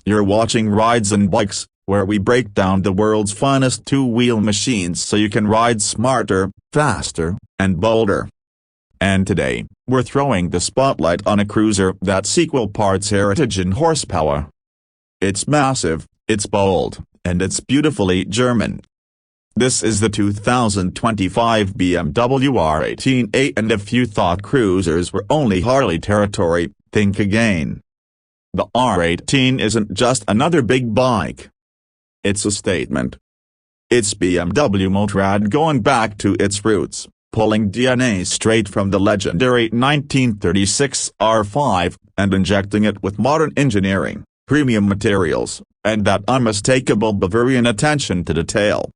You're watching Rides and Bikes, where we break down the world's finest two-wheel machines so you can ride smarter, faster, and bolder. And today, we're throwing the spotlight on a cruiser that's equal parts heritage and horsepower. It's massive, it's bold, and it's beautifully German. This is the 2025 BMW R18, and if you thought cruisers were only Harley territory, think again. The R18 isn't just another big bike. It's a statement. It's BMW Motorrad going back to its roots, pulling DNA straight from the legendary 1936 R5, and injecting it with modern engineering, premium materials, and that unmistakable Bavarian attention to detail.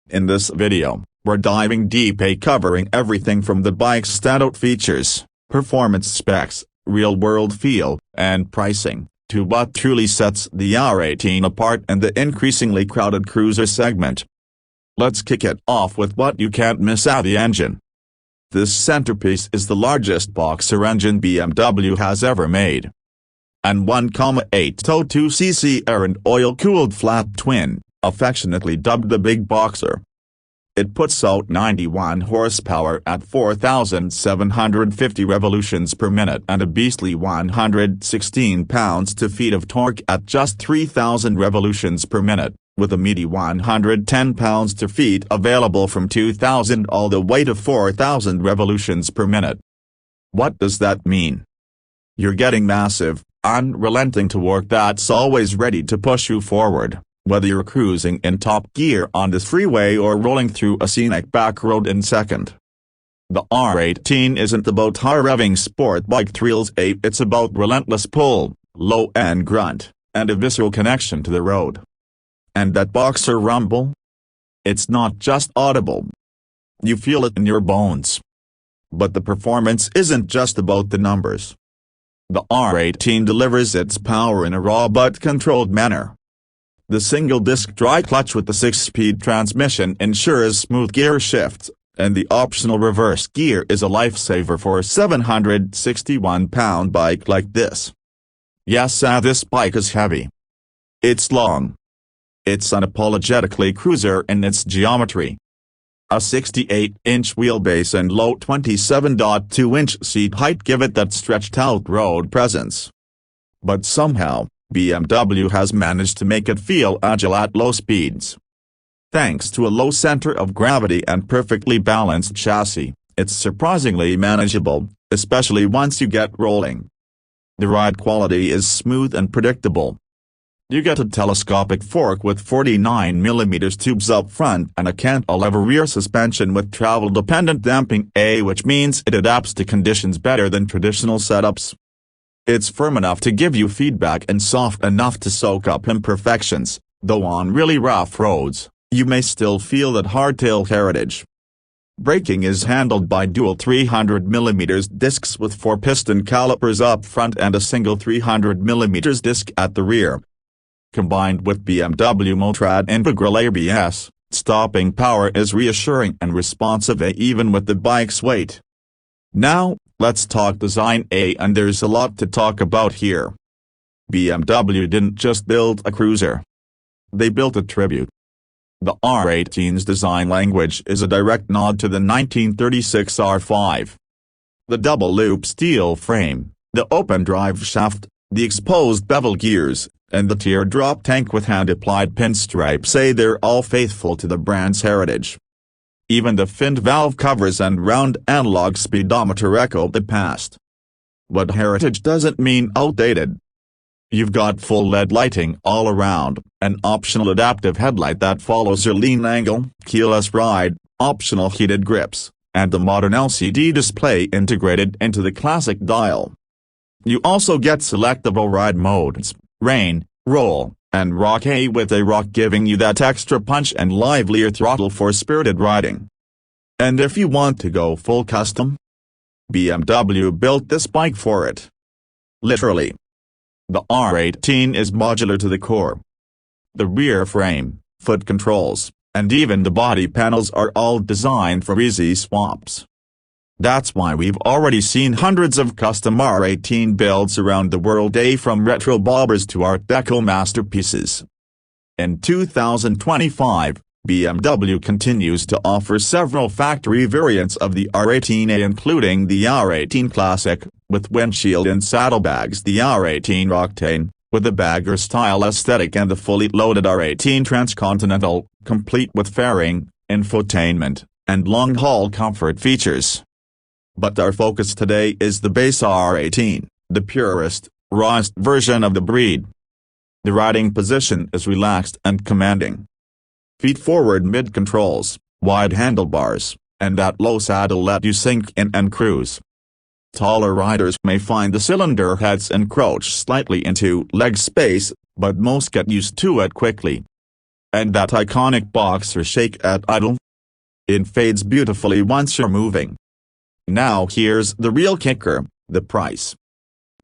In this video, we're diving deep, covering everything from the bike's standout features, performance specs, real-world feel, and pricing, to what truly sets the R18 apart in the increasingly crowded cruiser segment. Let's kick it off with what you can't miss: the engine. This centerpiece is the largest boxer engine BMW has ever made. An 1.802cc air and oil-cooled flat twin, affectionately dubbed the Big Boxer. It puts out 91 horsepower at 4,750 revolutions per minute and a beastly 116 pounds-to-feet of torque at just 3,000 revolutions per minute, with a meaty 110 pounds-to-feet available from 2,000 all the way to 4,000 revolutions per minute. What does that mean? You're getting massive, unrelenting torque that's always ready to push you forward, whether you're cruising in top gear on the freeway or rolling through a scenic back road in second. The R18 isn't about high-revving sport bike thrills, it's about relentless pull, low-end grunt, and a visceral connection to the road. And that boxer rumble? It's not just audible. You feel it in your bones. But the performance isn't just about the numbers. The R18 delivers its power in a raw but controlled manner. The single-disc dry clutch with the 6-speed transmission ensures smooth gear shifts, and the optional reverse gear is a lifesaver for a 761-pound bike like this. Yes, this bike is heavy. It's long. It's unapologetically cruiser in its geometry. A 68-inch wheelbase and low 27.2-inch seat height give it that stretched-out road presence. But somehow, BMW has managed to make it feel agile at low speeds. Thanks to a low center of gravity and perfectly balanced chassis, it's surprisingly manageable, especially once you get rolling. The ride quality is smooth and predictable. You get a telescopic fork with 49mm tubes up front and a cantilever rear suspension with travel-dependent damping, which means it adapts to conditions better than traditional setups. It's firm enough to give you feedback and soft enough to soak up imperfections, though on really rough roads, you may still feel that hardtail heritage. Braking is handled by dual 300mm discs with 4-piston calipers up front and a single 300mm disc at the rear. Combined with BMW Motorrad integral ABS, stopping power is reassuring and responsive even with the bike's weight. Now, let's talk design, and there's a lot to talk about here. BMW didn't just build a cruiser. They built a tribute. The R18's design language is a direct nod to the 1936 R5. The double-loop steel frame, the open drive shaft, the exposed bevel gears, and the teardrop tank with hand-applied pinstripes, they're all faithful to the brand's heritage. Even the finned valve covers and round analog speedometer echo the past. But heritage doesn't mean outdated. You've got full LED lighting all around, an optional adaptive headlight that follows your lean angle, keyless ride, optional heated grips, and a modern LCD display integrated into the classic dial. You also get selectable ride modes, rain, roll, and rock, with a rock giving you that extra punch and livelier throttle for spirited riding. And if you want to go full custom, BMW built this bike for it. Literally. The R18 is modular to the core. The rear frame, foot controls, and even the body panels are all designed for easy swaps. That's why we've already seen hundreds of custom R18 builds around the world, from retro bobbers to Art Deco masterpieces. In 2025, BMW continues to offer several factory variants of the R18A, including the R18 Classic, with windshield and saddlebags, the R18 Octane, with a bagger-style aesthetic, and the fully loaded R18 Transcontinental, complete with fairing, infotainment, and long-haul comfort features. But our focus today is the base R18, the purest, rawest version of the breed. The riding position is relaxed and commanding. Feet forward mid-controls, wide handlebars, and that low saddle let you sink in and cruise. Taller riders may find the cylinder heads encroach slightly into leg space, but most get used to it quickly. And that iconic boxer shake at idle? It fades beautifully once you're moving. Now here's the real kicker, the price.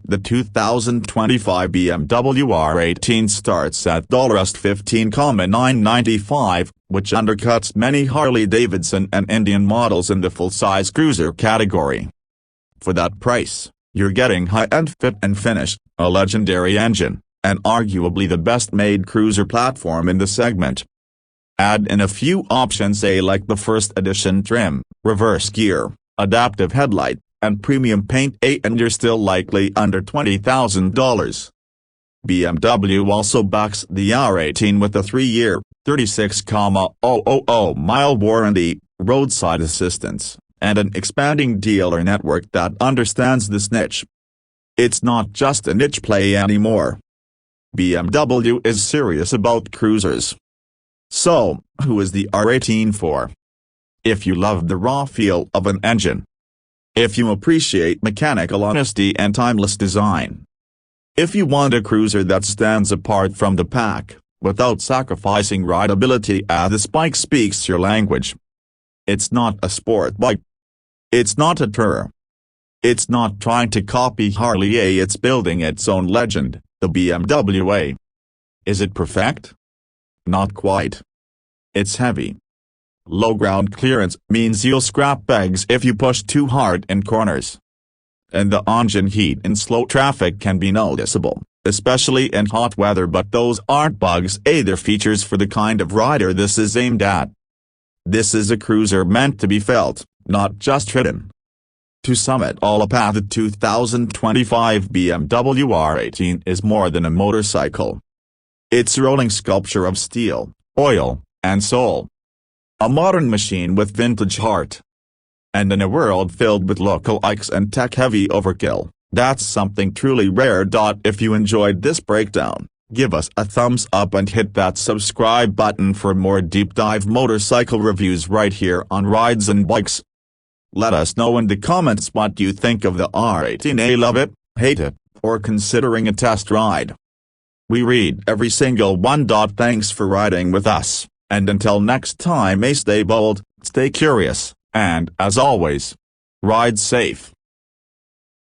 The 2025 BMW R18 starts at $15,995, which undercuts many Harley-Davidson and Indian models in the full-size cruiser category. For that price, you're getting high-end fit and finish, a legendary engine, and arguably the best-made cruiser platform in the segment. Add in a few options like the first edition trim, reverse gear, adaptive headlight, and premium paint, and you're still likely under $20,000. BMW also backs the R18 with a 3-year, 36,000-mile warranty, roadside assistance, and an expanding dealer network that understands this niche. It's not just a niche play anymore. BMW is serious about cruisers. So, who is the R18 for? If you love the raw feel of an engine. If you appreciate mechanical honesty and timeless design. If you want a cruiser that stands apart from the pack, without sacrificing rideability as this bike speaks your language. It's not a sport bike. It's not a tour. It's not trying to copy Harley, it's building its own legend, the BMW A. Is it perfect? Not quite. It's heavy. Low ground clearance means you'll scrap pegs if you push too hard in corners. And the engine heat in slow traffic can be noticeable, especially in hot weather, but those aren't bugs, they're features for the kind of rider this is aimed at. This is a cruiser meant to be felt, not just ridden. To sum it all up, the 2025 BMW R18 is more than a motorcycle. It's a rolling sculpture of steel, oil, and soul. A modern machine with vintage heart. And in a world filled with look-alikes and tech-heavy overkill, that's something truly rare. If you enjoyed this breakdown, give us a thumbs up and hit that subscribe button for more deep-dive motorcycle reviews right here on Rides and Bikes. Let us know in the comments what you think of the R18A. Love it, hate it, or considering a test ride. We read every single one. Thanks for riding with us, and until next time, stay bold, stay curious, and as always, ride safe.